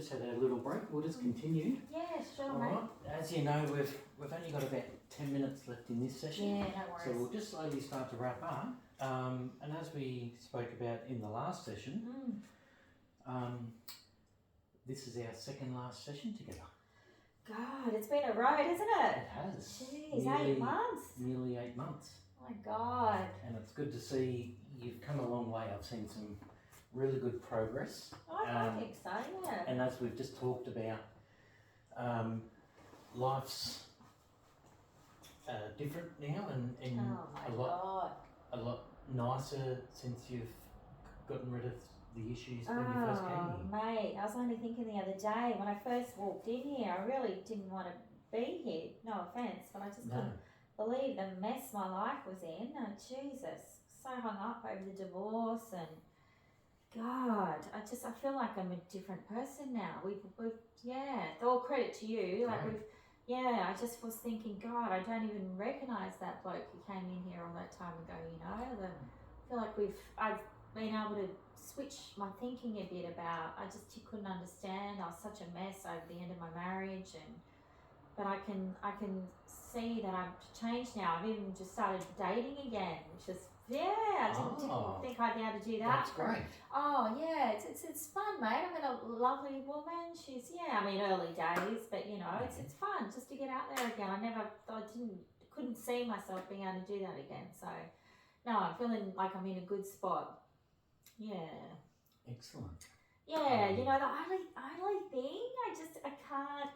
just had a little break. We'll just continue. Yeah, sure, All mate. right. As you know, we've only got about 10 minutes left in this session. Yeah, no So worries. we'll just slowly start to wrap up. And as we spoke about in the last session, this is our second last session together. God, it's been a road, isn't it? It has. Jeez, 8 months. Nearly 8 months. Oh my God. And it's good to see you've come a long way. I've seen some really good progress. I think so, yeah. And as we've just talked about, life's different now and Oh my God. a lot nicer since you've gotten rid of the issues when you first came here. Mate, I was only thinking the other day when I first walked in here, I really didn't want to be here. No offence, but I just couldn't believe the mess my life was in. Oh, Jesus, so hung up over the divorce and God, I feel like I'm a different person now. We've all credit to you. Like I just was thinking, God, I don't even recognise that bloke who came in here all that time ago. You know, I feel like I've been able to switch my thinking a bit about. I just couldn't understand. I was such a mess over the end of my marriage, but I can see that I've changed now. I've even just started dating again, which is I didn't think I'd be able to do that. That's great. Oh yeah, it's fun, mate. I met a lovely woman. She's early days, but you know, it's fun just to get out there again. Couldn't see myself being able to do that again. So no, I'm feeling like I'm in a good spot. Yeah. Excellent. Yeah, you know, the only thing I can't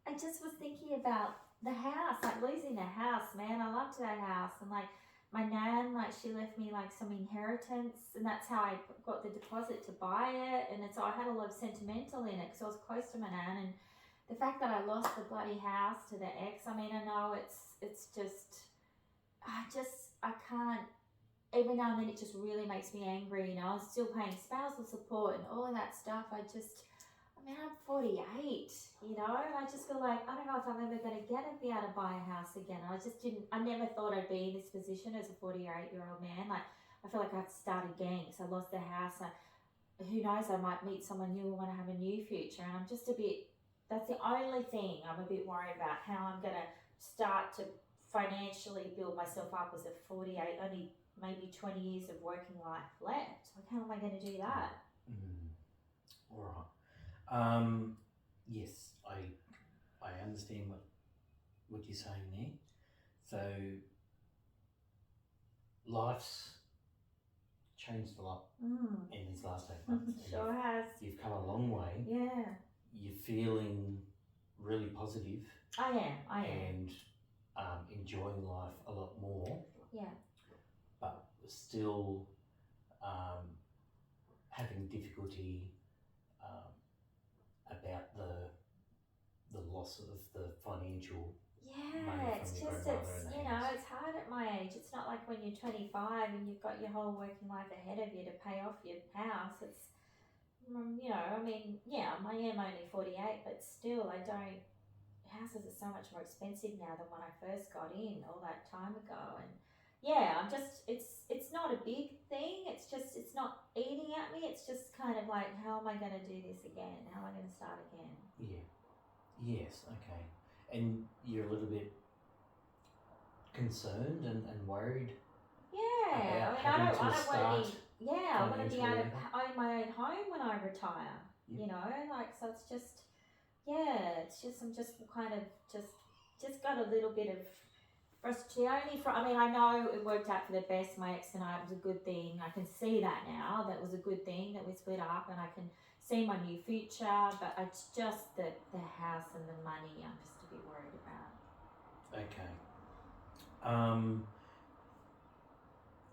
I just was thinking about the house, like losing the house, man. I loved that house, and like my nan, like she left me like some inheritance, and that's how I got the deposit to buy it, and so I had a lot of sentimental in it because I was close to my nan, and the fact that I lost the bloody house to the ex, I mean, I know it's just, I can't, every now and then it just really makes me angry, you know. I'm still paying spousal support and all of that stuff. I'm 48, you know, and I just feel like, I don't know if I'm ever going to be able to buy a house again. I never thought I'd be in this position as a 48-year-old man. Like, I feel like I have to start again because I lost the house. Who knows, I might meet someone new and want to have a new future. And I'm just that's the only thing I'm a bit worried about, how I'm going to start to financially build myself up as a 48, only maybe 20 years of working life left. Like, how am I going to do that? All right. Yes, I understand what you're saying there. So life's changed a lot in these last 8 months. Sure has. You've come a long way. Yeah. You're feeling really positive. I am. And enjoying life a lot more. Yeah. But still having difficulty about the loss of the financial money it's from your just, grandmother and the house. it's hard at my age. It's not like when you're 25 and you've got your whole working life ahead of you to pay off your house. It's, you know, I mean, yeah, I am only 48, but still houses are so much more expensive now than when I first got in all that time ago. And yeah, it's not a big thing. It's not eating at me. It's just kind of like, how am I going to do this again? How am I going to start again? Yeah. Yes, okay. And you're a little bit concerned and worried? Yeah, I want to be, I want to be able to own my own home when I retire, you know, like, so it's just, I'm just kind of just got a little bit of frustration. I know it worked out for the best. My ex and I, it was a good thing. I can see that now. That was a good thing that we split up, and I can see my new future. But it's just the house and the money I'm just a bit worried about. Okay.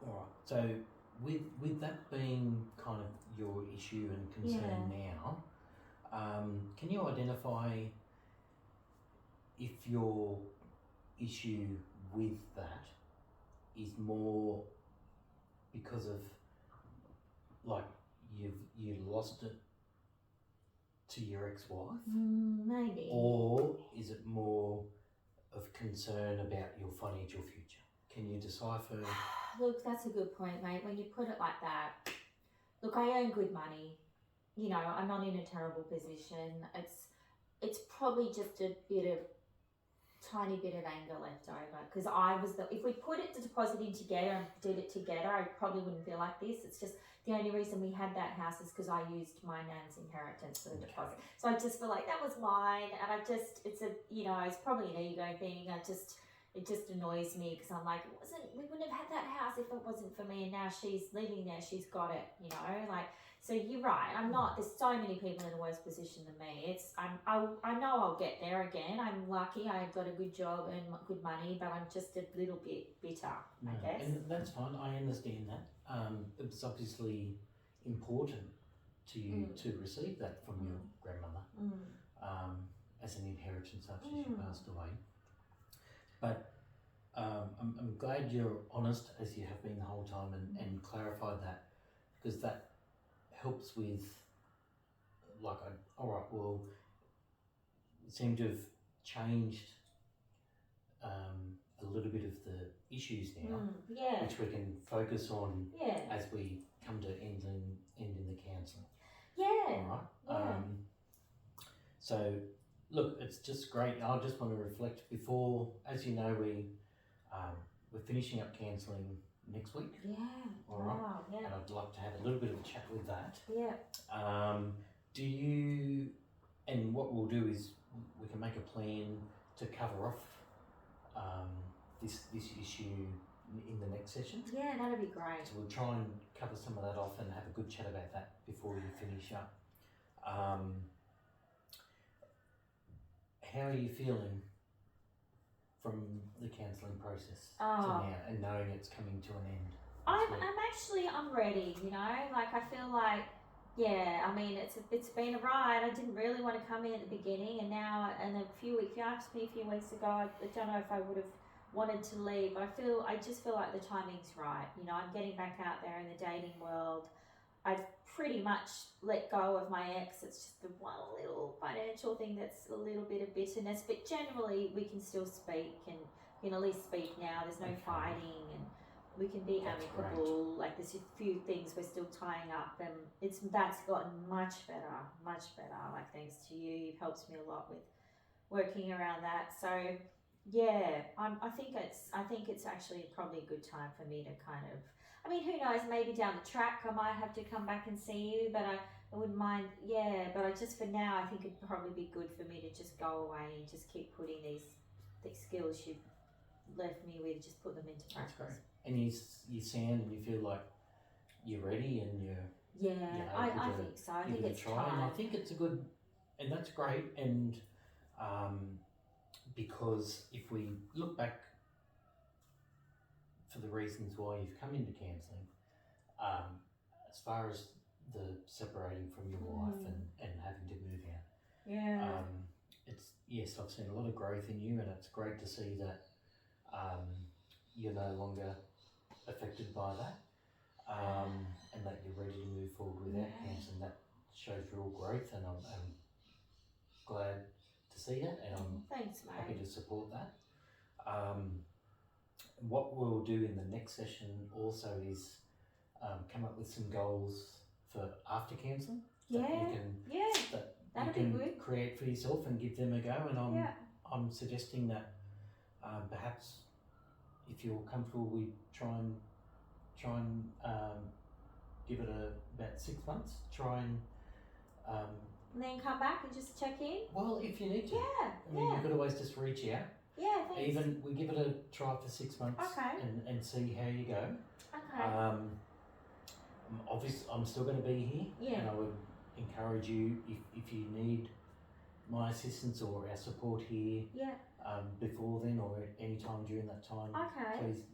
All right. So with that being kind of your issue and concern now, can you identify if your issue with that is more because of, like, you lost it to your ex-wife? Maybe. Or is it more of concern about your financial future? Can you decipher? Look, that's a good point, mate. When you put it like that, look, I earn good money. You know, I'm not in a terrible position. It's probably just a tiny bit of anger left over because if we put it to deposit in together and did it together, I probably wouldn't feel like this. It's just the only reason we had that house is because I used my nan's inheritance for the deposit. So I just feel like that was mine, and it's probably an ego thing. It just annoys me because I'm like, we wouldn't have had that house if it wasn't for me, and now she's living there, she's got it, like. So you're right. I'm not. There's so many people in a worse position than me. I know I'll get there again. I'm lucky. I got a good job and good money, but I'm just a little bit bitter, I guess. And that's fine. I understand that. It's obviously important to you to receive that from your grandmother as an inheritance after she passed away. But I'm glad you're honest, as you have been the whole time, and clarified that, because that helps with, like, all right, well, it seemed to have changed a little bit of the issues now, which we can focus on as we come to end in the counselling. All right. So, look, it's just great. I just want to reflect before, as you know, we're finishing up counselling next week. All right. And I'd like to have a little bit of a chat with that. Do you? And what we'll do is we can make a plan to cover off this issue in the next session. That'd be great. So we'll try and cover some of that off and have a good chat about that before you finish up. How are you feeling from the counselling process to now, and knowing it's coming to an end? I'm ready, like I feel like, I mean, it's been a ride. I didn't really want to come in at the beginning, and now, and a few weeks, you asked me a few weeks ago, I don't know if I would have wanted to leave, but I just feel like the timing's right. I'm getting back out there in the dating world. I've pretty much let go of my ex. It's just the one little financial thing that's a little bit of bitterness, but generally we can still speak, and we can at least speak now. There's no fighting, and we can be amicable. Great. Like, there's a few things we're still tying up, and that's gotten much better. Like, thanks to you, you've helped me a lot with working around that. So I think it's actually probably a good time for me to kind of, I mean, who knows, maybe down the track I might have to come back and see you, but I wouldn't mind, but I just, for now, I think it'd probably be good for me to just go away and just keep putting these skills you've left me with, just put them into practice. That's great. And you sound and you feel like you're ready, and you're I think so. I think it's try. time. And I think it's a good, and that's great. And because if we look back for the reasons why you've come into counselling, as far as the separating from your wife and having to move out, it's I've seen a lot of growth in you, and it's great to see that you're no longer affected by that, and that you're ready to move forward without counselling. That shows real growth, and I'm glad to see that, and I'm Thanks, mate. happy to support that. What we'll do in the next session also is come up with some goals for after counselling that you can create for yourself and give them a go. And I'm suggesting that perhaps, if you're comfortable, we try and give it about 6 months. Try and then come back and just check in. Well, if you need to. I mean, you could always just reach out. Thanks. Even we give it a try for 6 months. And see how you go. Obviously, I'm still going to be here, and I would encourage you, if you need my assistance or our support here before then, or any time during that time, please,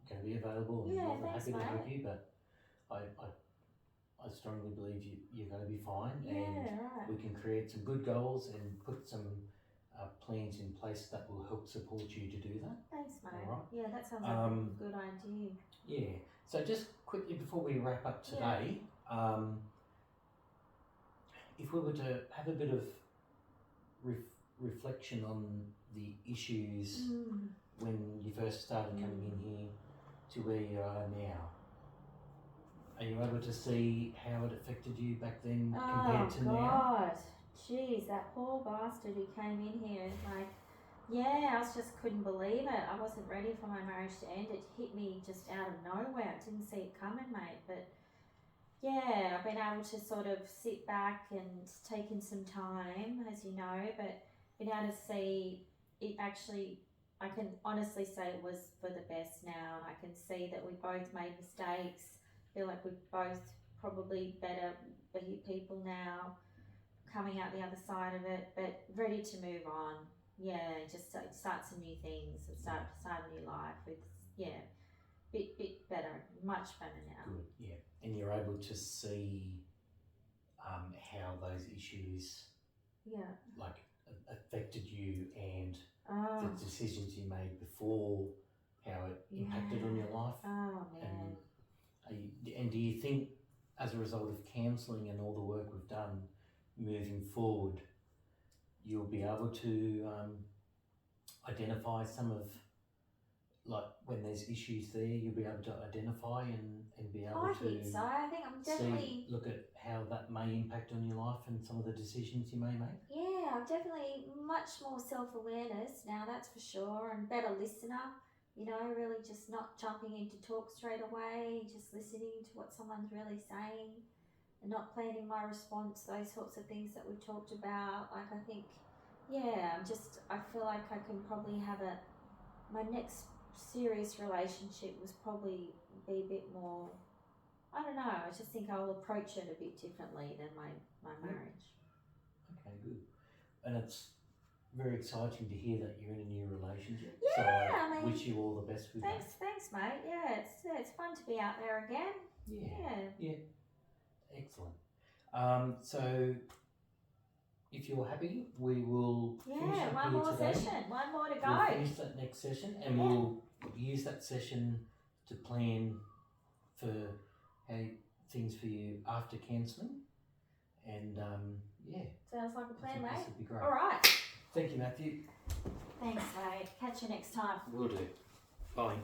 going to be available, and more than happy to help you. But I strongly believe you're going to be fine, and we can create some good goals and put some plans in place that will help support you to do that. Thanks, mate. All right. Yeah, that sounds like a good idea. Yeah. So just quickly before we wrap up today, if we were to have a bit of reflection on the issues when you first started coming in here to where you are now, Are you able to see how it affected you back then compared to now? Oh, now? God. Jeez, that poor bastard who came in here, like, yeah, I just couldn't believe it. I wasn't ready for my marriage to end. It hit me just out of nowhere. I didn't see it coming, mate. But yeah, I've been able to sort of sit back and take in some time, as you know, but been able to see it actually, I can honestly say it was for the best now, and I can see that we both made mistakes. Feel like we're both probably better people now, coming out the other side of it, but ready to move on. Yeah, just start some new things and start a new life with, yeah, bit better, much better now. Good, yeah. And you're able to see how those issues like affected you and the decisions you made before, how it impacted on your life. Oh man. And do you think, as a result of counselling and all the work we've done, moving forward, you'll be able to identify some of, like, when there's issues there, you'll be able to identify and be able to think so. I think I'm definitely look at how that may impact on your life and some of the decisions you may make. Yeah, I'm definitely much more self-awareness now, that's for sure, and better listener, you know, really just not jumping into talk straight away, just listening to what someone's really saying and not planning my response, those sorts of things that we talked about. Like, I think, yeah, I feel like I can probably have my next serious relationship was probably be a bit more, I don't know, I just think I'll approach it a bit differently than my marriage. Okay, good. And it's very exciting to hear that you're in a new relationship. Yeah, so I mean, wish you all the best with that. Thanks, mate. Yeah, it's fun to be out there again. Yeah. Excellent. So if you're happy, we will finish up one here more today. session, one more to go. We'll finish that next session, and we'll use that session to plan for how things for you after counselling. And sounds like a plan, mate. This would be great. All right. Thank you, Matthew. Thanks, mate. Catch you next time. Will do. Bye.